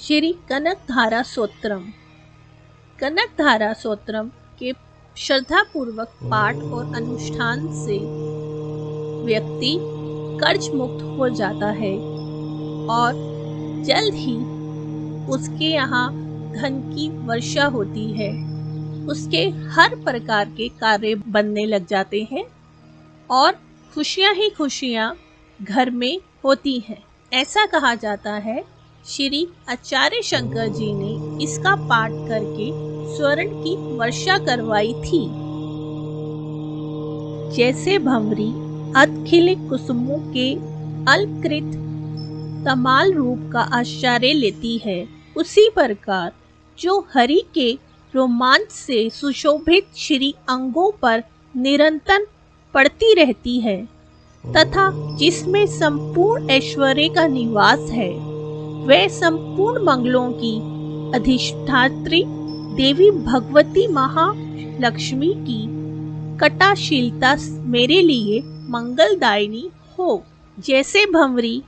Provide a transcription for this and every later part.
श्री कनकधारा स्तोत्रम। कनकधारा स्तोत्रम के श्रद्धापूर्वक पाठ और अनुष्ठान से व्यक्ति कर्ज मुक्त हो जाता है और जल्द ही उसके यहाँ धन की वर्षा होती है। उसके हर प्रकार के कार्य बनने लग जाते हैं और खुशियां ही खुशियां घर में होती हैं। ऐसा कहा जाता है, श्री आचार्य शंकर जी ने इसका पाठ करके स्वर्ण की वर्षा करवाई थी। जैसे भंवरी अधखिले कुसुमों के अलकृत तमाल रूप का आश्चर्य लेती है, उसी प्रकार जो हरि के रोमांच से सुशोभित श्री अंगों पर निरंतर पड़ती रहती है तथा जिसमें संपूर्ण ऐश्वर्य का निवास है, वह संपूर्ण मंगलों की अधिष्ठात्री देवी भगवती महालक्ष्मी की कटाशीलता मेरे लिए मंगलदायिनी हो। जैसे भंवरी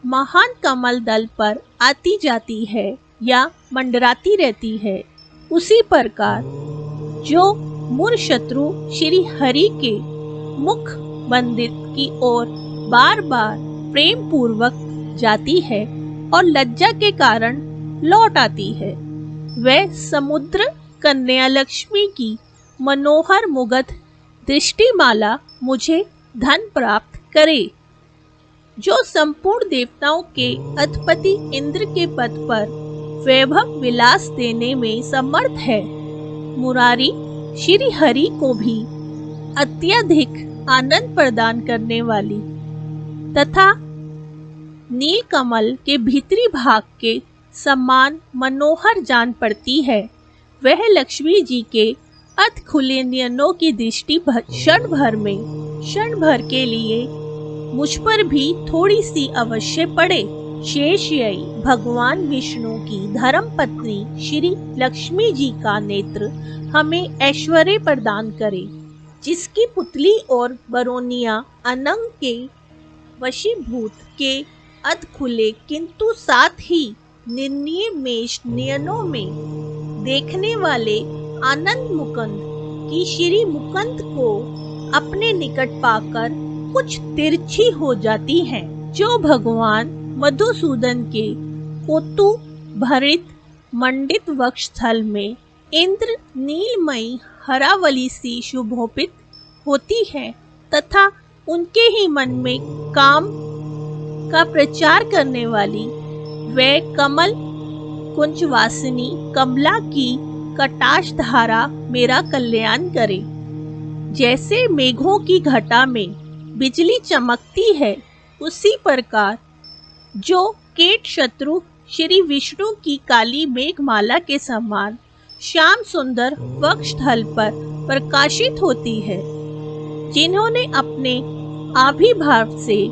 महान कमल दल पर आती जाती है या मंडराती रहती है, उसी प्रकार जो मूर शत्रु श्री हरि के मुख बंदित की ओर बार बार प्रेम पूर्वक जाती है और लज्जा के कारण लौट आती है, वह समुद्र कन्या लक्ष्मी की मनोहर मुग्ध दृष्टिमाला मुझे धन प्राप्त करे। जो संपूर्ण देवताओं के अधिपति इंद्र के पद पर वैभव विलास देने में समर्थ है, मुरारी श्री हरि को भी अत्यधिक आनंद प्रदान करने वाली तथा नील कमल के भीतरी भाग के समान मनोहर जान पड़ती है, वह लक्ष्मी जी के अध खुले नयनों की दृष्टि क्षण भर के लिए मुझ पर भी थोड़ी सी अवश्य पड़े। शेष यही भगवान विष्णु की धर्म पत्नी श्री लक्ष्मी जी का नेत्र हमें ऐश्वर्य प्रदान करे, जिसकी पुतली और बरौनिया अनंग के वशीभूत के अध खुले किंतु साथ ही निर्णय मेष नयनों में देखने वाले आनंद मुकुंद की श्री मुकुंद को अपने निकट पाकर कुछ तिरछी हो जाती हैं। जो भगवान मधुसूदन के कोतु भरित मंडित वक्षस्थल में इंद्र नीलमयी हरावली सी शोभित होती है तथा उनके ही मन में काम का प्रचार करने वाली वह कमल कुंजवासिनी कमला की कटाक्ष धारा मेरा कल्याण करे। जैसे मेघों की घटा में बिजली चमकती है, उसी प्रकार जो कीट शत्रु श्री विष्णु की काली मेघमाला के समान श्याम सुंदर वक्षस्थल पर प्रकाशित होती है, जिन्होंने अपने आविर्भाव से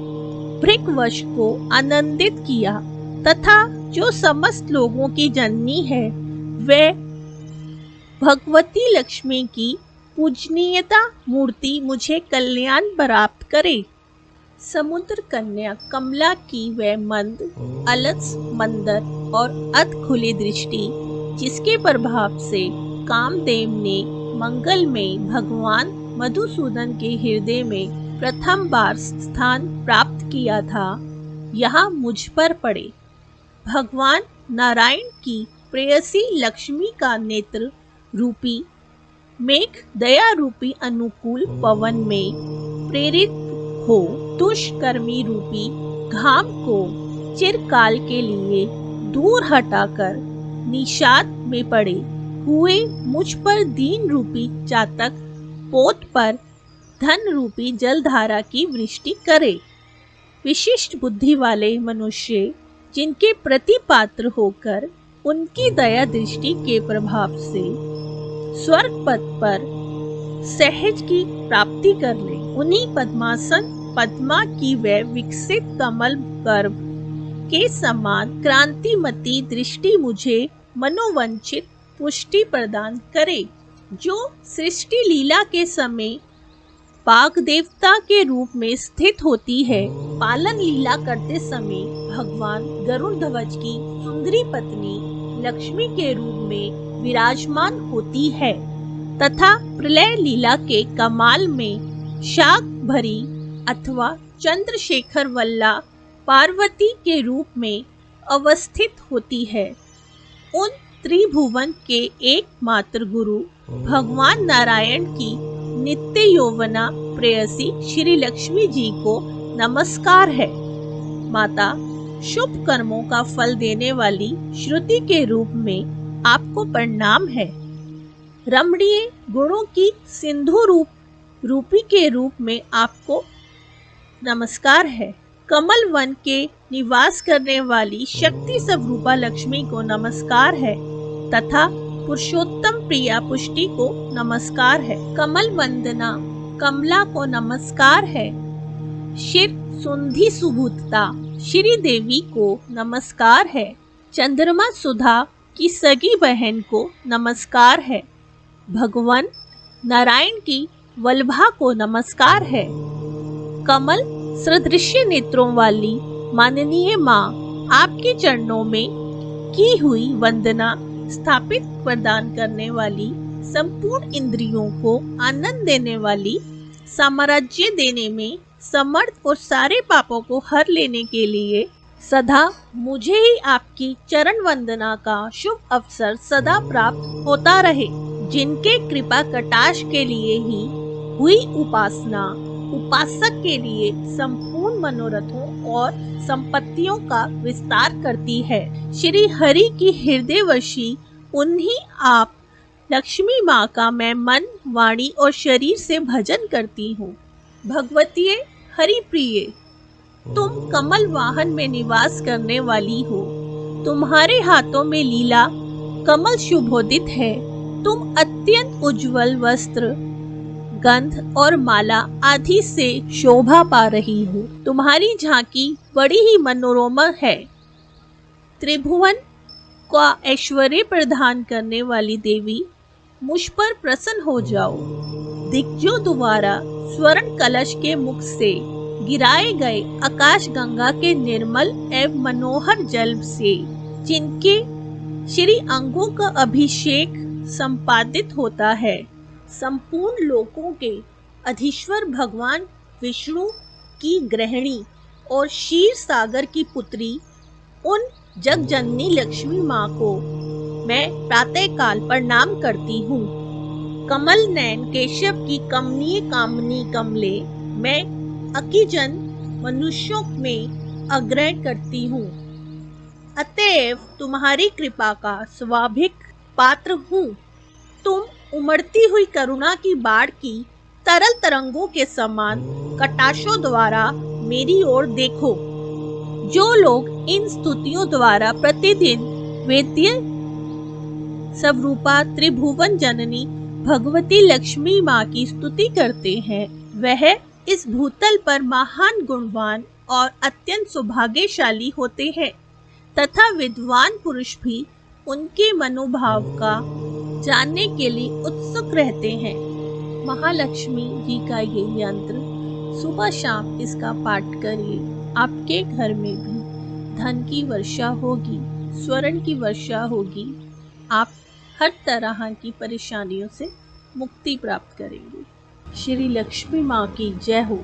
भृगवश को आनंदित किया तथा जो समस्त लोगों की जननी है, वह भगवती लक्ष्मी की पूजनीयता मूर्ति मुझे कल्याण प्राप्त करे। समुद्र कन्या कमला की वह मंद अलस मंदर और अध खुली दृष्टि, जिसके प्रभाव से कामदेव ने मंगल में भगवान मधुसूदन के हृदय में प्रथम बार स्थान प्राप्त किया था, यहाँ मुझ पर पड़े। भगवान नारायण की प्रेयसी लक्ष्मी का नेत्र रूपी मेघ दया रूपी अनुकूल पवन में प्रेरित हो दुष्कर्मी रूपी घाम को चिरकाल के लिए दूर हटाकर निषाद में पड़े हुए मुझ पर दीन रूपी चातक पोत पर धन रूपी जलधारा की वृष्टि करे। विशिष्ट बुद्धि वाले मनुष्य जिनके प्रति पात्र होकर उनकी दया दृष्टि के प्रभाव से स्वर्ग पद पर सहज की प्राप्ति कर ले, उन्हीं पद्मासन पद्मा की वह विकसित कमल गर्भ के समान क्रांतिमती दृष्टि मुझे मनोवंचित पुष्टि प्रदान करे। जो सृष्टि लीला के समय बाघ देवता के रूप में स्थित होती है, पालन लीला करते समय भगवान गरुड़ ध्वज की सुंदरी पत्नी लक्ष्मी के रूप में विराजमान होती है तथा प्रलय लीला के कमाल में शाक भरी अथवा चंद्रशेखर वल्ला पार्वती के रूप में अवस्थित होती है। उन त्रिभुवन के एकमात्र गुरु भगवान नारायण की नित्य यौवना प्रेयसी श्री लक्ष्मी जी को नमस्कार है। माता, शुभ कर्मों का फल देने वाली श्रुति के रूप में आपको प्रणाम है। रमणीय गुणों की सिंधु रूपी के रूप में आपको नमस्कार है। कमल वन के निवास करने वाली शक्ति स्वरूपा लक्ष्मी को नमस्कार है तथा पुरुषोत्तम प्रिया पुष्टि को नमस्कार है। कमल वंदना कमला को नमस्कार है। शिर सुंधी सुभूतता श्री देवी को नमस्कार है। चंद्रमा सुधा की सगी बहन को नमस्कार है। भगवान नारायण की वल्लभा को नमस्कार है। कमल सदृश्य नेत्रों वाली माननीय माँ, आपके चरणों में की हुई वंदना स्थापित प्रदान करने वाली, संपूर्ण इंद्रियों को आनंद देने वाली, साम्राज्य देने में समर्थ और सारे पापों को हर लेने के लिए सदा मुझे ही आपकी चरण वंदना का शुभ अवसर सदा प्राप्त होता रहे। जिनके कृपा कटाक्ष के लिए ही हुई उपासना उपासक के लिए संपूर्ण मनोरथों और संपत्तियों का विस्तार करती है। श्री हरि की हृदयवशी उन्हीं आप लक्ष्मी माँ का मैं मन, वाणी और शरीर से भजन करती हूँ। भगवतीये हरि प्रिय, तुम कमल वाहन में निवास करने वाली हो। तुम्हारे हाथों में लीला कमल शुभोदित है। तुम अत्यंत उज्जवल वस्त्र, गंध और माला आदि से शोभा पा रही हो। तुम्हारी झांकी बड़ी ही मनोरमा है। त्रिभुवन का ऐश्वर्य प्रदान करने वाली देवी, मुझ पर प्रसन्न हो जाओ। दिग्गजों द्वारा स्वर्ण कलश के मुख से गिराए गए आकाश गंगा के निर्मल एवं मनोहर जल से जिनके श्री अंगों का अभिषेक संपादित होता है, संपूर्ण लोकों के अधीश्वर भगवान विष्णु की गृहिणी और क्षीर सागर की पुत्री उन जगजननी लक्ष्मी माँ को मैं प्रातः काल प्रणाम करती हूँ। कमल नयन केशव की कमनीय कामनी कमले मैं अकिजन मनुष्यों में आग्रह करती हूँ। अतएव तुम्हारी कृपा का स्वाभाविक पात्र हूँ। तुम उमड़ती हुई करुणा की बाढ़ की तरल तरंगों के समान कटाक्षों द्वारा मेरी ओर देखो। जो लोग इन स्तुतियों द्वारा प्रतिदिन वेद्य स्वरूपा त्रिभुवन जननी भगवती लक्ष्मी माँ की स्तुति करते हैं, वह इस भूतल पर महान गुणवान और अत्यंत सौभाग्यशाली होते हैं तथा विद्वान पुरुष भी उनके मनोभाव का जानने के लिए उत्सुक रहते हैं। महालक्ष्मी जी का ये यंत्र सुबह शाम इसका पाठ करिए। आपके घर में भी धन की वर्षा होगी, स्वर्ण की वर्षा होगी। आप हर तरह की परेशानियों से मुक्ति प्राप्त करेंगे। श्री लक्ष्मी माँ की जय हो।